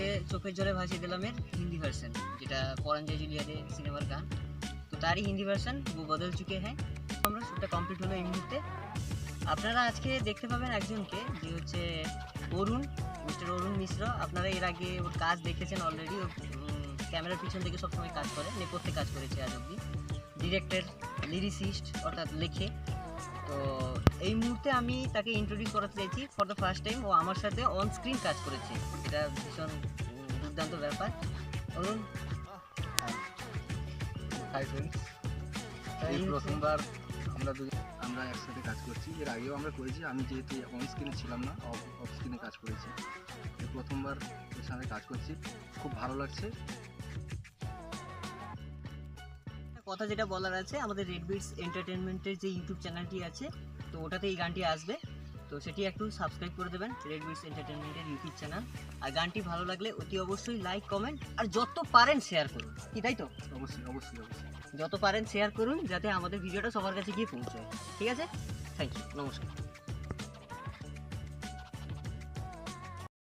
হচ্ছে চোখের জলে ভাসিয়ে দিলামের হিন্দি ভার্সন, যেটা পরান যায় জুলিয়া দে সিনেমার গান, তো তারই হিন্দি ভার্সন वो बदल चुके हैं। আমরা শ্যুটটা কমপ্লিট হলো এই মুহূর্তে। আপনারা আজকে দেখতে পাবেন একজনকে, যে হচ্ছে অরুণ, মিস্টার অরুণ মিশ্র। আপনারা এর আগে ওর কাজ দেখেছেন অলরেডি। ও ক্যামেরার পিছন থেকে সবসময় কাজ করে, নেপথ্যে কাজ করেছে আজ অব্দি, ডিরেক্টর, লিরিসিস্ট অর্থাৎ লেখে। তো এই মুহূর্তে আমি তাকে ইন্ট্রোডিউস করাতে চাইছি ফর দ্য ফার্স্ট টাইম। ও আমার সাথে অন স্ক্রিন কাজ করেছে, এটা ভীষণ দুর্দান্ত ব্যাপার। অরুণ, হাই ফ্রেন্ডস, এই প্রথমবার আমরা একসাথে কাজ করছি। এর আগেও আমরা করেছি, আমি যেহেতু অন স্ক্রিনে ছিলাম না, অফ স্ক্রিনে কাজ করেছি। এই প্রথমবার এর সাথে কাজ করছি, খুব ভালো লাগছে। কথা যেটা বলার আছে, আমাদের রেড বিটস এন্টারটেনমেন্টের যে ইউটিউব চ্যানেলটি আছে, তো ওটাতে এই গানটি আসবে, তো সেটি একটু সাবস্ক্রাইব করে দেবেন, রেড বিটস এন্টারটেনমেন্টের ইউটিউব চ্যানেল। আর গানটি ভালো লাগলে অতি অবশ্যই লাইক, কমেন্ট আর যত পারেন শেয়ার করুন, কি তাই তো? অবশ্যই অবশ্যই অবশ্যই যত পারেন শেয়ার করুন, যাতে আমাদের ভিডিওটা সবার কাছে গিয়ে পৌঁছায়। ঠিক আছে, থ্যাংক ইউ, নমস্কার।